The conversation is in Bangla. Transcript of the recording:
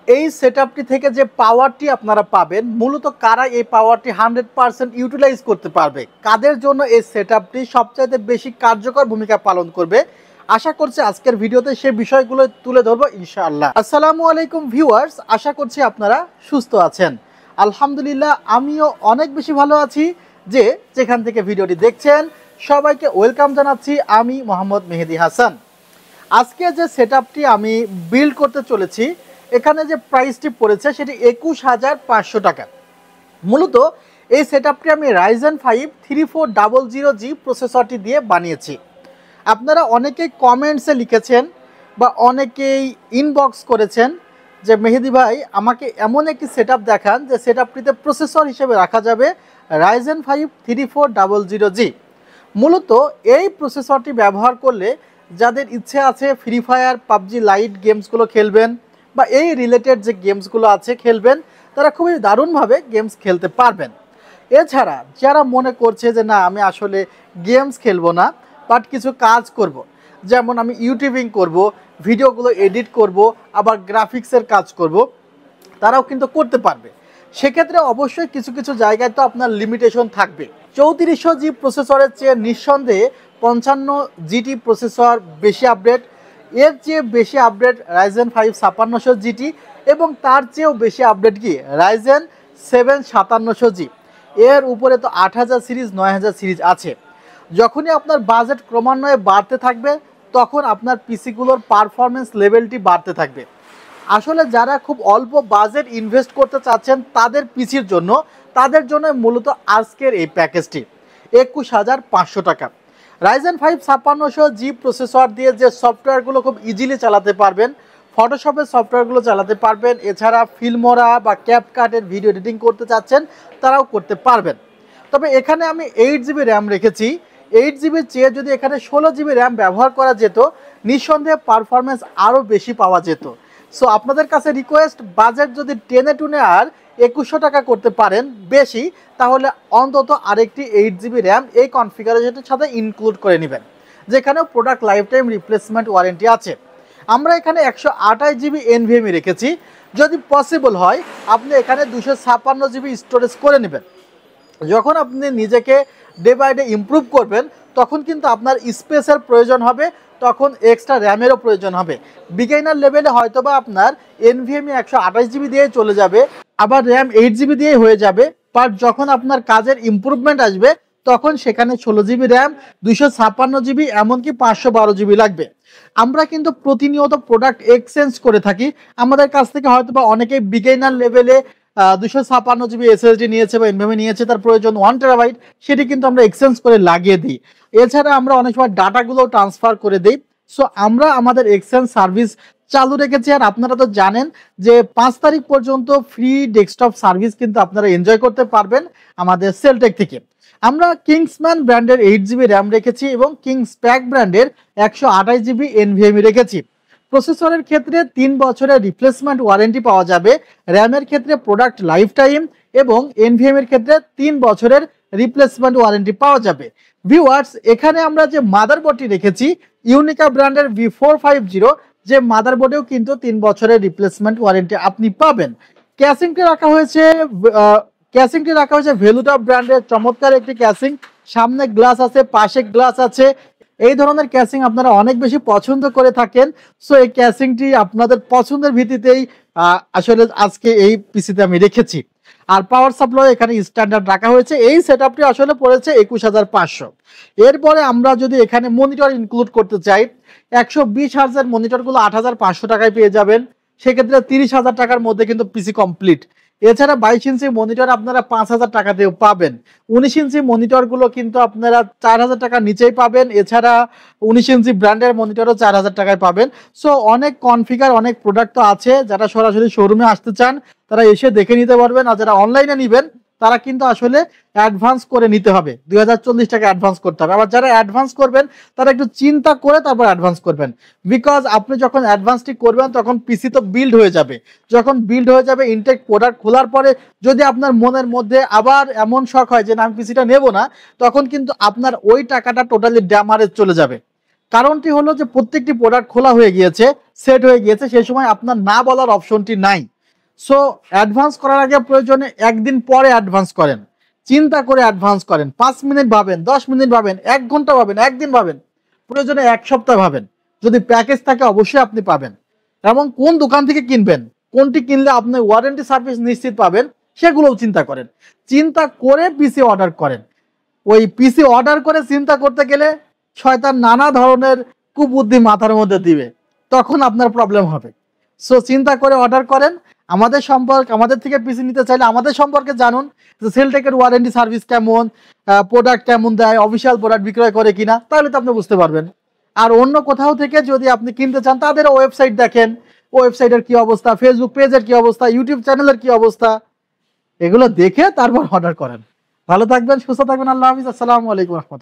এই সেটআপটি থেকে যে পাওয়ারটি আপনারা পাবেন, মূলত কারা এই পাওয়ারটি 100% ইউটিলাইজ করতে পারবে, কাদের জন্য এই সেটআপটি সবচাইতে বেশি কার্যকর ভূমিকা পালন করবে, আশা করছি আজকের ভিডিওতে সেই বিষয়গুলো তুলে ধরবো ইনশাআল্লাহ। আসসালামু আলাইকুম ভিউয়ার্স, আশা করছি আপনারা সুস্থ আছেন। আলহামদুলিল্লাহ, আমিও অনেক বেশি ভালো আছি। যেখান থেকে ভিডিওটি দেখছেন সবাইকে ওয়েলকাম জানাচ্ছি, আমি মোহাম্মদ মেহেদি হাসান। আজকে যে সেটআপটি আমি বিল্ড করতে চলেছি, এখানে যে প্রাইসটি পড়েছে সেটি 21,500 টাকা। মূলত এই সেটআপটি আমি Ryzen 5 3400G প্রসেসরটি দিয়ে বানিয়েছি। আপনারা অনেকেই কমেন্টসে লিখেছেন বা অনেকেই ইনবক্স করেছেন যে মেহেদি ভাই আমাকে এমন একটি সেটআপ দেখান যে সেটআপটিতে প্রসেসর হিসেবে রাখা যাবে Ryzen 5 3400G। মূলত এই প্রসেসরটি ব্যবহার করলে যাদের ইচ্ছে আছে ফ্রি ফায়ার, পাবজি লাইট গেমসগুলো খেলবেন বা এই রিলেটেড যে গেমসগুলো আছে খেলবেন, তারা খুবই দারুণভাবে গেমস খেলতে পারবেন। এছাড়া যারা মনে করছে যে না আমি আসলে গেমস খেলবো না, বাট কিছু কাজ করব, যেমন আমি ইউটিউবিং করব, ভিডিওগুলো এডিট করব, আবার গ্রাফিক্সের কাজ করব, তারাও কিন্তু করতে পারবে। সেক্ষেত্রে অবশ্যই কিছু কিছু জায়গায় তো আপনার লিমিটেশন থাকবে। 3400G প্রসেসরের চেয়ে নিঃসন্দেহে 55GT প্রসেসর বেশি আপডেট, এর চেয়ে বেশি আপডেট Ryzen 5 5600GT এবং তার চেয়েও বেশি আপডেট কি Ryzen 7 5700G। এর উপরে তো 8000 সিরিজ 9000 সিরিজ আছে। যখনই আপনার বাজেট ক্রমান্বয়ে বাড়তে থাকবে তখন আপনার পিসিগুলোর পারফরমেন্স লেভেলটি বাড়তে থাকবে। আসলে যারা খুব অল্প বাজেট ইনভেস্ট করতে চাচ্ছেন তাদের পিসির জন্য, তাদের জন্য মূলত আজকের এই প্যাকেজটি 21,500 টাকা। Ryzen 5 5600G প্রসেসর দিয়ে যে সফটওয়্যারগুলো খুব ইজিলি চালাতে পারবেন, ফটোশপের সফটওয়্যারগুলো চালাতে পারবেন, এছাড়া ফিল্মোরা বা ক্যাপকাটের ভিডিও এডিটিং করতে চাচ্ছেন তারাও করতে পারবেন। তবে এখানে আমি 8GB র্যাম রেখেছি। 8GBর চেয়ে যদি এখানে 16GB র্যাম ব্যবহার করা যেত, নিঃসন্দেহে পারফরমেন্স আরও বেশি পাওয়া যেত। সো আপনাদের কাছে রিকোয়েস্ট, বাজেট যদি টেনে টুনে আর 2100 টাকা করতে পারেন বেশি, তাহলে অন্তত আরেকটি 8GB র্যাম এই কনফিগারেশনের সাথে ইনক্লুড করে নেবেন, যেখানেও product lifetime replacement warranty আছে। আমরা এখানে 128GB NVMe রেখেছি। যদি পসিবল হয় আপনি এখানে 256GB স্টোরেজ করে নেবেন। যখন আপনি নিজেকে ডে বাই ডে ইমপ্রুভ করবেন তখন কিন্তু আপনার স্পেসের প্রয়োজন হবে, তখন এক্সট্রা র্যামেরও প্রয়োজন হবে। বিগিনার লেভেলে হয়তোবা আপনার NVMe 128GB দিয়ে চলে যাবে, আবার র্যাম 8GB দিয়ে হয়ে যাবে, বাট যখন আপনার কাজের ইমপ্রুভমেন্ট আসবে তখন সেখানে 16GB র্যাম, 256GB, এমনকি 512GB লাগবে। আমরা কিন্তু প্রতিনিয়ত প্রোডাক্ট এক্সচেঞ্জ করে থাকি। আমাদের কাছ থেকে হয়তোবা অনেকেই বিগিনার লেভেলে 256GB SSD নিয়েছে বা NVMe নিয়েছে, তার প্রয়োজন 1TB, সেটি কিন্তু আমরা এক্সচেঞ্জ করে লাগিয়ে দিই। এছাড়া আমরা অনেক সময় ডাটাগুলো ট্রান্সফার করে দিই। সো আমরা আমাদের এক্সচেঞ্জ সার্ভিস চালু রেখেছি। আর আপনারা তো জানেন যে 5 তারিখ পর্যন্ত ফ্রি ডেস্কটপ সার্ভিস কিন্তু আপনারা এনজয় করতে পারবেন আমাদের সেলটেক থেকে। আমরা কিংসম্যান ব্র্যান্ডের 8GB র্যাম রেখেছি এবং কিংসপ্যাক ব্র্যান্ডের 128GB NVMe রেখেছি। প্রসেসরের ক্ষেত্রে 3 বছরের রিপ্লেসমেন্ট ওয়ারেন্টি পাওয়া যাবে, র্যামের ক্ষেত্রে প্রোডাক্ট লাইফ টাইম এবং NVMe এর ক্ষেত্রে 3 বছরের রিপ্লেসমেন্ট ওয়ারেন্টি পাওয়া যাবে। ভিউয়ার্স, এখানে আমরা যে মাদারবোর্ডটি রেখেছি ইউনিকা ব্র্যান্ডের V450, যে মাদারবোর্ডেও কিন্তু 3 বছরের রিপ্লেসমেন্ট ওয়ারেন্টি আপনি পাবেন। ক্যাসিংটি রাখা হয়েছে ভেলুটপ ব্র্যান্ডের চমৎকার একটি ক্যাসিং। সামনে গ্লাস আছে, পাশে গ্লাস আছে। এই ধরনের ক্যাসিং আপনারা অনেক বেশি পছন্দ করে থাকেন। সো এই ক্যাসিংটি আপনাদের পছন্দের ভিত্তিতেই আসলে আজকে এই পিসিতে আমি রেখেছি। আর পাওয়ার সাপ্লাই এখানে স্ট্যান্ডার্ড রাখা হয়েছে। এই সেটআপটি আসলে পড়েছে 21,500। এরপরে আমরা যদি এখানে মনিটর ইনক্লুড করতে চাই, 120 হার্জের মনিটরগুলো 8,500 টাকায় পেয়ে যাবেন। সেক্ষেত্রে 30,000 টাকার মধ্যে কিন্তু পিসি কমপ্লিট। এছাড়া 22 ইঞ্চি মনিটর আপনারা 5,000 টাকাতেও পাবেন। 19 ইঞ্চি মনিটরগুলো কিন্তু আপনারা 4,000 টাকার নিচেই পাবেন। এছাড়া 19 ইঞ্চি ব্র্যান্ডের মনিটরও 4,000 টাকায় পাবেন। সো অনেক কনফিগার, অনেক প্রোডাক্ট তো আছে। যারা সরাসরি শোরুমে আসতে চান তারা এসে দেখে নিতে পারবেন, আর যারা অনলাইনে নেবেন তারা কিন্তু আসলে অ্যাডভান্স করে নিতে হবে, 2040 টাকা অ্যাডভান্স করতে হবে। আবার যারা অ্যাডভান্স করবেন তারা একটু চিন্তা করে তারপর অ্যাডভান্স করবেন, বিকজ আপনি যখন অ্যাডভান্সটি করবেন তখন পিসি তো বিল্ড হয়ে যাবে। যখন বিল্ড হয়ে যাবে, ইনটেক প্রোডাক্ট খোলার পরে যদি আপনার মনের মধ্যে আবার এমন শখ হয় যে না আমি পিসিটা নেব না, তখন কিন্তু আপনার ওই টাকাটা টোটালি ড্যামারেজ চলে যাবে। কারণটি হলো যে প্রত্যেকটি প্রোডাক্ট খোলা হয়ে গিয়েছে, সেট হয়ে গিয়েছে, সেই সময় আপনার না বলার অপশনটি নাই। সো অ্যাডভান্স করার আগে প্রয়োজনে একদিন পরে অ্যাডভান্স করেন, চিন্তা করে অ্যাডভান্স করেন। 5 মিনিট ভাবেন, 10 মিনিট ভাবেন, 1 ঘন্টা ভাবেন, একদিন ভাবেন, প্রয়োজনে 1 সপ্তাহ ভাবেন। যদি প্যাকেজ থাকে অবশ্যই আপনি পাবেন। এবং কোন দোকান থেকে কিনবেন, কোনটি কিনলে আপনি ওয়ারেন্টি সার্ভিস নিশ্চিত পাবেন, সেগুলোও চিন্তা করেন। চিন্তা করে পিসি অর্ডার করেন। ওই পিসি অর্ডার করে চিন্তা করতে গেলে শয়তান নানা ধরনের কুবুদ্ধি মাথার মধ্যে দিবে, তখন আপনার প্রবলেম হবে। সো চিন্তা করে অর্ডার করেন। আমাদের থেকে পিসি নিতে চাইলে আমাদের সম্পর্কে জানুন, যে সেলটেকের ওয়ারেন্টি সার্ভিস কেমন, প্রোডাক্ট কেমন দেয়, অফিসিয়াল প্রোডাক্ট বিক্রয় করে কিনা, তাহলে তো আপনি বুঝতে পারবেন। আর অন্য কোথাও থেকে যদি আপনি কিনতে চান, তাদের ওয়েবসাইট দেখেন, ওয়েবসাইটের কি অবস্থা, ফেসবুক পেজের কি অবস্থা, ইউটিউব চ্যানেলের কি অবস্থা, এগুলো দেখে তারপর অর্ডার করেন। ভালো থাকবেন, সুস্থ থাকবেন। আল্লাহ হাফিজ। আসসালামু আলাইকুম রহমতুল্লাহ।